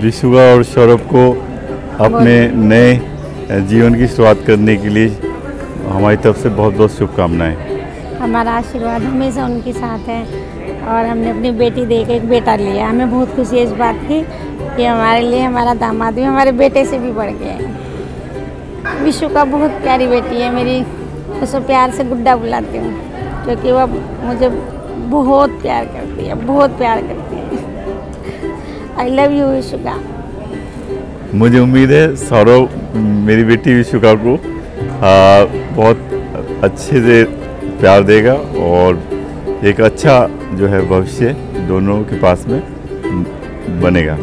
विशुका और सौरभ को अपने नए जीवन की शुरुआत करने के लिए हमारी तरफ से बहुत बहुत शुभकामनाएं। हमारा आशीर्वाद हमेशा उनके साथ है और हमने अपनी बेटी दे के एक बेटा लिया। हमें बहुत खुशी है इस बात की कि हमारे लिए हमारा दामाद भी हमारे बेटे से भी बढ़ गया है। विशुका बहुत प्यारी बेटी है मेरी, उसे प्यार से गुड्डा बुलाती हूँ क्योंकि वह मुझे बहुत प्यार करती है, बहुत प्यार करती है। I love you Vishuka. मुझे उम्मीद है सौरभ मेरी बेटी विशुका को बहुत अच्छे से प्यार देगा और एक अच्छा जो है भविष्य दोनों के पास में बनेगा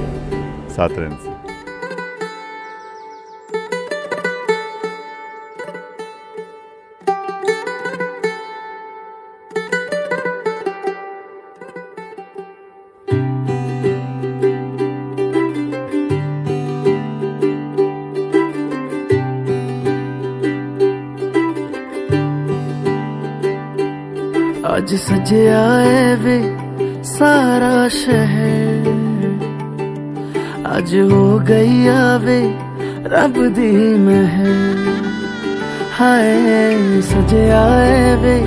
साथ रहने से। आज सजिया है वे सारा शहर, आज हो गई आवे रब दी महर। हाय सजिया है वे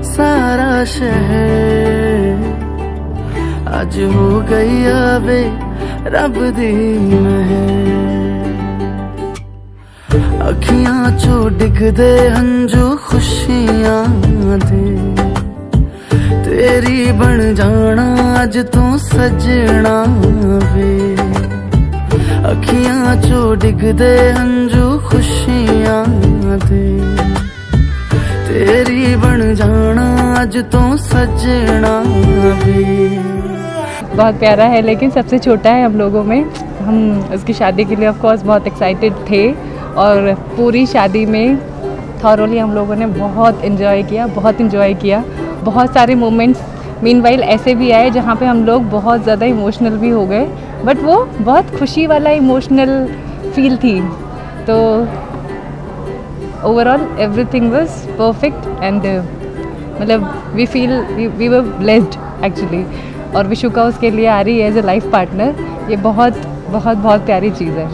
सारा शहर, आज हो गई आवे रब दी महर। अखियां चो डिगदे हंजू खुशियां दे, तेरी बन जाना अज तू सजना वे। अखियां चो डिगदे हंजू खुशियां दे, तेरी बन जाना अज तू सजना वे। बहुत प्यारा है लेकिन सबसे छोटा है हम लोगों में। हम उसकी शादी के लिए ऑफ कोर्स बहुत एक्साइटेड थे और पूरी शादी में थॉरोली हम लोगों ने बहुत इन्जॉय किया, बहुत इन्जॉय किया। बहुत सारे मोमेंट्स मीनवाइल ऐसे भी आए जहाँ पे हम लोग बहुत ज़्यादा इमोशनल भी हो गए, बट वो बहुत खुशी वाला इमोशनल फील थी। तो overall everything was perfect and मतलब वी वर ब्लेस्ड एक्चुअली। और विशुका उसके लिए आ रही है एज ए लाइफ पार्टनर, ये बहुत बहुत बहुत प्यारी चीज़ है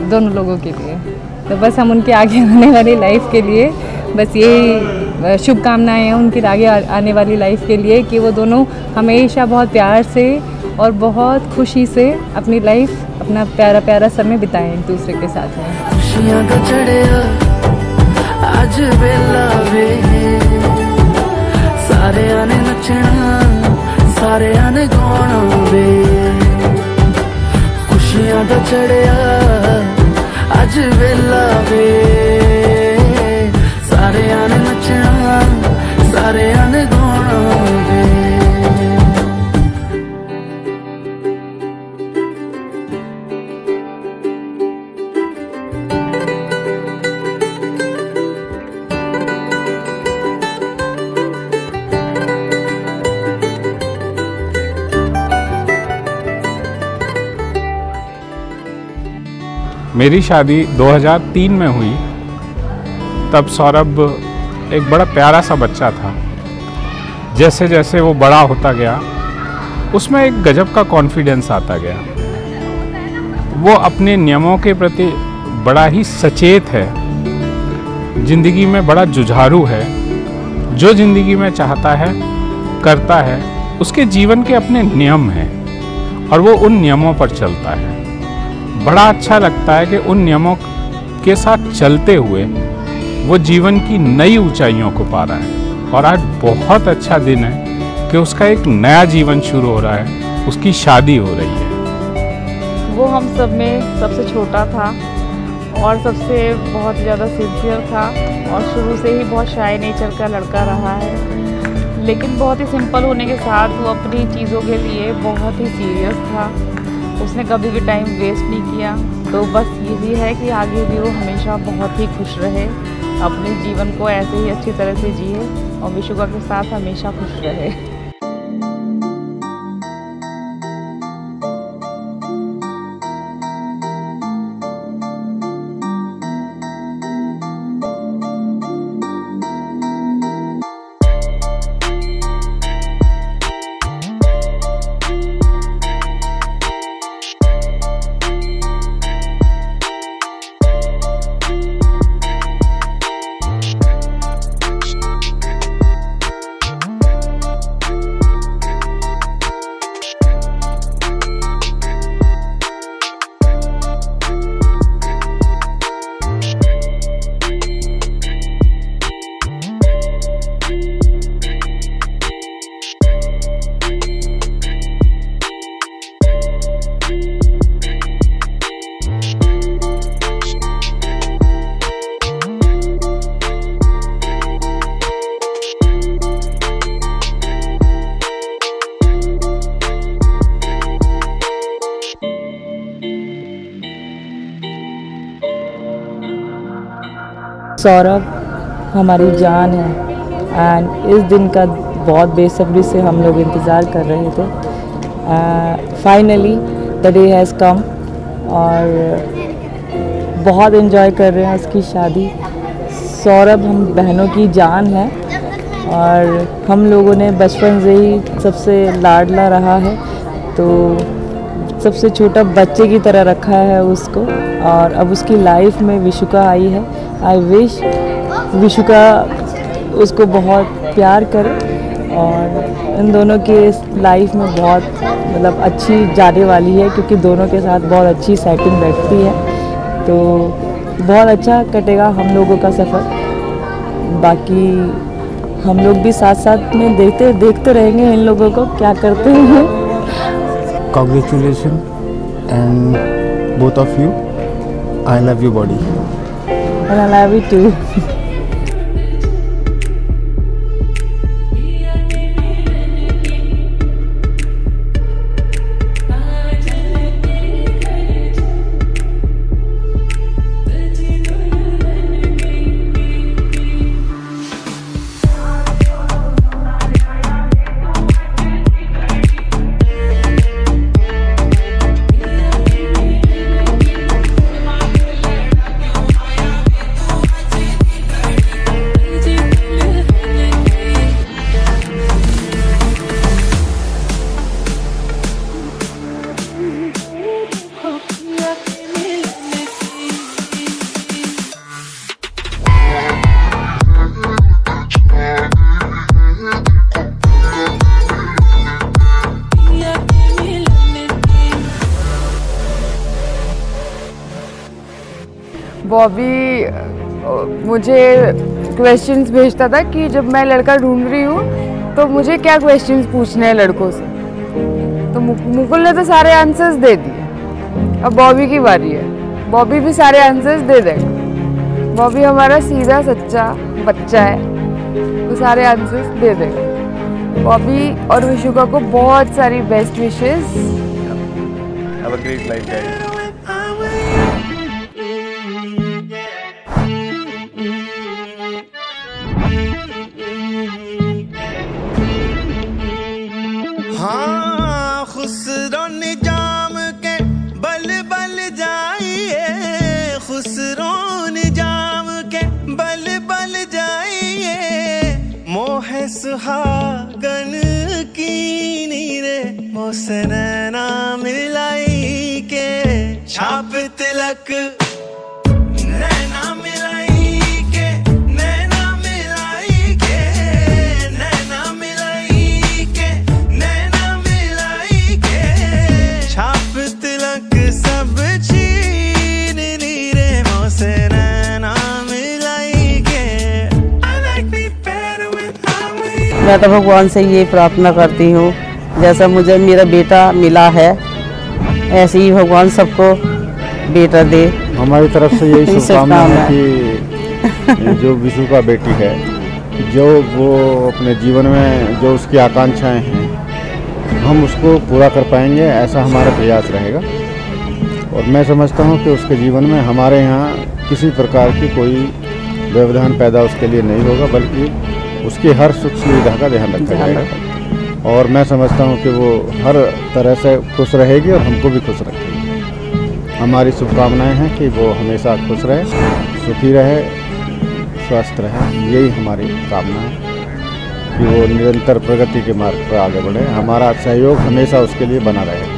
दोनों लोगों के लिए। तो बस हम उनके आगे आने वाली लाइफ के लिए बस ये शुभकामनाएं हैं उनकी आगे आने वाली लाइफ के लिए कि वो दोनों हमेशा बहुत प्यार से और बहुत खुशी से अपनी लाइफ अपना प्यारा प्यारा समय बिताएं एक दूसरे के साथ में। खुशियां दा चढ़िया आज वेला वे, सारे आने नचना सारे आने गाना वे। खुशियां दा चढ़िया आज वेला वे, सारे आने नचना सारे आने गाना वे। मेरी शादी 2003 में हुई। तब सौरभ एक बड़ा प्यारा सा बच्चा था। जैसे जैसे वो बड़ा होता गया उसमें एक गजब का कॉन्फिडेंस आता गया। वो अपने नियमों के प्रति बड़ा ही सचेत है, जिंदगी में बड़ा जुझारू है। जो जिंदगी में चाहता है करता है, उसके जीवन के अपने नियम हैं और वो उन नियमों पर चलता है। बड़ा अच्छा लगता है कि उन नियमों के साथ चलते हुए वो जीवन की नई ऊंचाइयों को पा रहा है। और आज बहुत अच्छा दिन है कि उसका एक नया जीवन शुरू हो रहा है, उसकी शादी हो रही है। वो हम सब में सबसे छोटा था और सबसे बहुत ज़्यादा सिंसियर था और शुरू से ही बहुत शाय नेचर का लड़का रहा है। लेकिन बहुत ही सिंपल होने के साथ वो अपनी चीज़ों के लिए बहुत ही सीरियस था। उसने कभी भी टाइम वेस्ट नहीं किया। तो बस यही है कि आगे भी वो हमेशा बहुत ही खुश रहे, अपने जीवन को ऐसे ही अच्छी तरह से जिए और विशुका के साथ हमेशा खुश रहे। सौरभ हमारी जान है एंड इस दिन का बहुत बेसब्री से हम लोग इंतज़ार कर रहे थे। Finally the day has come और बहुत एंजॉय कर रहे हैं उसकी शादी। सौरभ हम बहनों की जान है और हम लोगों ने बचपन से ही सबसे लाडला रहा है, तो सबसे छोटा बच्चे की तरह रखा है उसको और अब उसकी लाइफ में विशुका आई है। आई विश विशुका उसको बहुत प्यार करे और इन दोनों के लाइफ में बहुत मतलब अच्छी जाने वाली है क्योंकि दोनों के साथ बहुत अच्छी सेटिंग बैठती है, तो बहुत अच्छा कटेगा हम लोगों का सफ़र। बाकी हम लोग भी साथ साथ में देखते रहेंगे इन लोगों को क्या करते हैं। Congratulations and both of you. I love you body. And I love you too. Bobby मुझे क्वेश्चंस भेजता था कि जब मैं लड़का ढूंढ रही हूँ तो मुझे क्या क्वेश्चंस पूछने हैं लड़कों से, तो मुकुल ने तो सारे आंसर्स दे दिए। अब बॉबी की बारी है, बॉबी भी सारे आंसर्स दे देगा। बॉबी हमारा सीधा सच्चा बच्चा है, तो सारे आंसर्स दे देगा। बॉबी और विशुका को बहुत सारी best wishes. Have a great life, guys. हाँ खुसरो निजाम के बल बल जाइए, खुसरो निजाम के बल बल जाइए, मोह सुहागन की नीरे मोसे नैना मिलाई के, छाप तिलक नैना मिलाई के, नैना मिलाई के, नैना मिलाई के, नैना मिलाई के, छाप तिलक सब छीन नीरे मोसे नैना मिलाई के। मैं तो भगवान से ये प्रार्थना करती हूँ जैसा मुझे मेरा बेटा मिला है ऐसे ही भगवान सबको बेटा दे। हमारी तरफ से यही शुभकामना है कि जो विशु का बेटी है, जो वो अपने जीवन में जो उसकी आकांक्षाएं हैं हम उसको पूरा कर पाएंगे, ऐसा हमारा प्रयास रहेगा। और मैं समझता हूँ कि उसके जीवन में हमारे यहाँ किसी प्रकार की कोई व्यवधान पैदा उसके लिए नहीं होगा, बल्कि उसकी हर सुख सुविधा का ध्यान रखा जाएगा। और मैं समझता हूँ कि वो हर तरह से खुश रहेगी और हमको भी खुश रखेगी। हमारी शुभकामनाएं हैं कि वो हमेशा खुश रहे, सुखी रहे, स्वस्थ रहे। यही हमारी कामना है कि वो निरंतर प्रगति के मार्ग पर आगे बढ़े। हमारा सहयोग हमेशा उसके लिए बना रहे।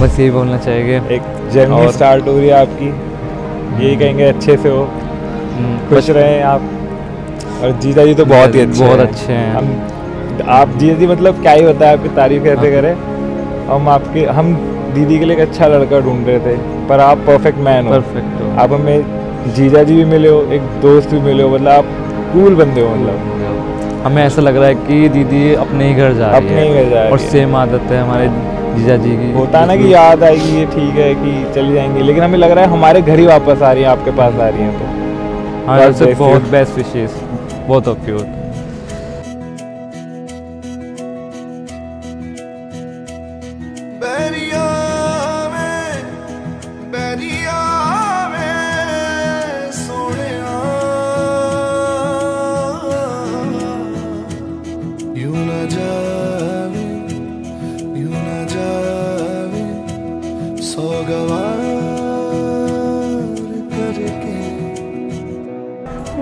बस यही बोलना चाहिए। एक जर्नी स्टार्ट हो रही है आपकी, यही कहेंगे अच्छे से हो, खुश रहें आप। और जीजा जी तो बहुत ही अच्छे हैं। हम आप जीजा जी मतलब क्या ही होता है, आपकी तारीफ करते करें। हम दीदी के लिए एक अच्छा लड़का ढूंढ रहे थे, पर आप परफेक्ट मैन हो। परफेक्ट हो। आप हमें जीजा जी भी मिले हो, एक दोस्त भी मिले हो, मतलब आप कूल बंदे हो। मतलब हमें ऐसा लग रहा है कि दीदी अपने ही घर जा रही है और सेम आदत है हमारे जीजा जी की होता है ना कि याद आएगी, ये ठीक है कि चली जाएंगी, लेकिन हमें लग रहा है हमारे घर ही वापस आ रही हैं, आपके पास आ रही हैं। तो हाँ सर, बहुत बेस्ट विशेस, बहुत ऑफ यू।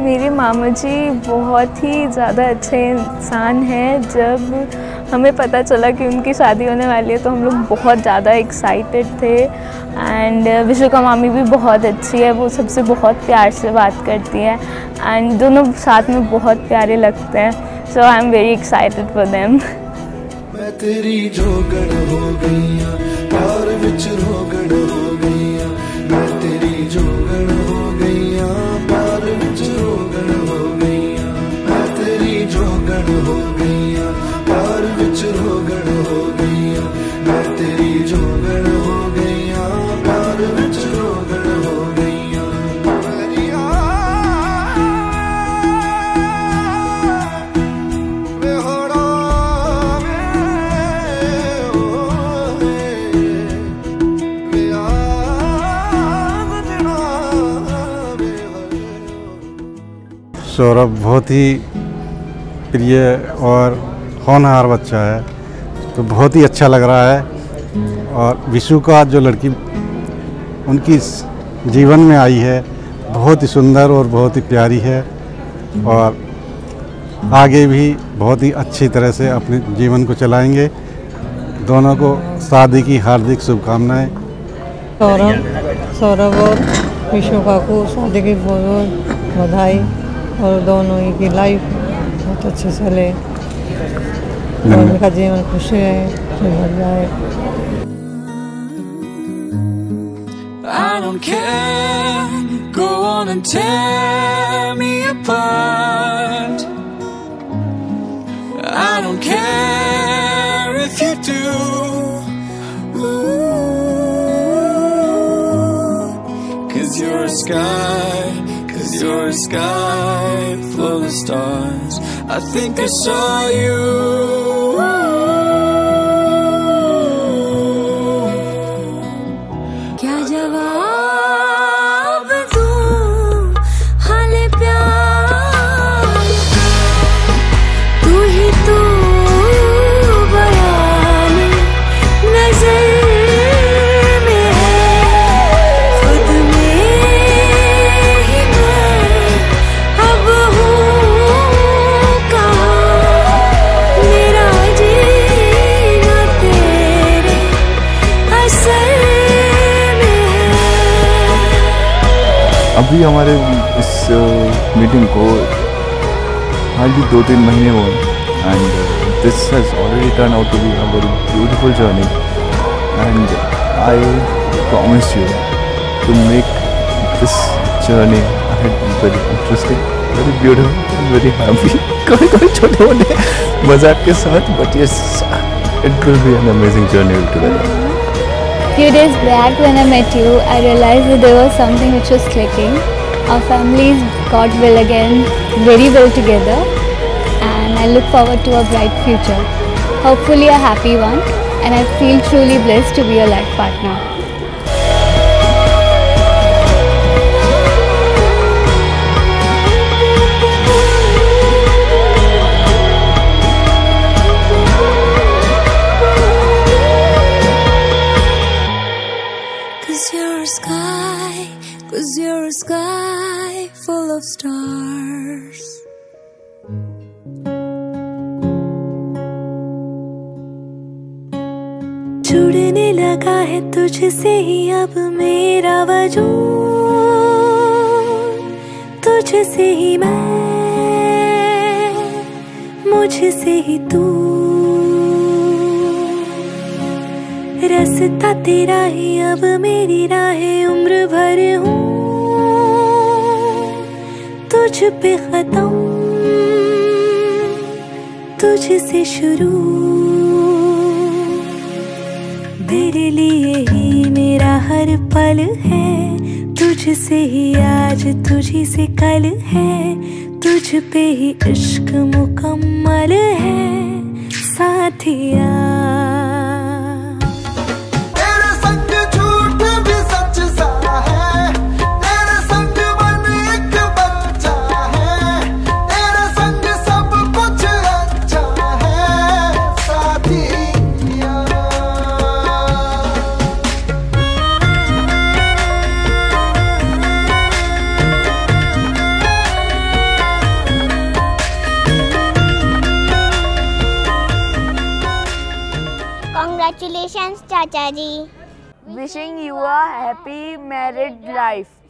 मेरे मामा जी बहुत ही ज़्यादा अच्छे इंसान हैं। जब हमें पता चला कि उनकी शादी होने वाली है तो हम लोग बहुत ज़्यादा एक्साइटेड थे। एंड विशुका मामी भी बहुत अच्छी है, वो सबसे बहुत प्यार से बात करती है एंड दोनों साथ में बहुत प्यारे लगते हैं। So I am very excited for them. मैं तेरी जोगड़ हो गईया, प्यार विच रोगड़ हो गईया, मैं तेरी जोगड़ हो गईया, प्यार विच रोगड़ हो गईया, मैं तेरी जोगड़ हो गईया, प्यार विच रोगड़ हो गईया, मैं तेरी जोगड़ हो गईया, प्यार विच रोगड़ हो गईया। सौरभ बहुत ही प्रिय और होनहार बच्चा है, तो बहुत ही अच्छा लग रहा है। और विशुका जो लड़की उनकी जीवन में आई है बहुत ही सुंदर और बहुत ही प्यारी है, और आगे भी बहुत ही अच्छी तरह से अपने जीवन को चलाएंगे। दोनों को शादी की हार्दिक शुभकामनाएं। सौरभ और विशुका को शादी की बहुत बधाई, और दोनों ही की लाइफ बहुत अच्छे चले और उनका जीवन खुशी है, भर जाए। I don't care, go on and tear me apart. I don't care if you do. Cause you're a sky, cause you're a sky full of stars. I think I saw you. क्या जवाब दूं हाले प्यार, तू ही तू बयान नजर में है, खुद में ही मैं अब हूँ कहाँ, मेरा जीना तेरे असर। अभी हमारे इस मीटिंग को हार्डली 2-3 महीने हुए, and this has already turn out to be a very beautiful journey, and I promise you to make this journey ahead very interesting, very beautiful, very happy. कभी छोटे मोटे मजाक के साथ, but yes, it will be an amazing journey together. Few days back when I met you, I realized that there was something which was clicking. Our families got well again, very well together, and I look forward to a bright future. Hopefully a happy one, and I feel truly blessed to be your life partner. Cause you're a sky full of stars. जुड़ने लगा है तुझसे ही अब मेरा वजूद, तुझसे ही मैं, मुझसे ही तू, रास्ता तेरा ही अब मेरी राहें उम्र भर हूँ, तुझ पे खत्म तुझसे शुरू। तेरे लिए ही मेरा हर पल है, तुझसे ही आज तुझी से कल है, तुझ पे ही इश्क मुकम्मल है साथिया। Congratulations, Chacha ji. Wishing you a happy married life.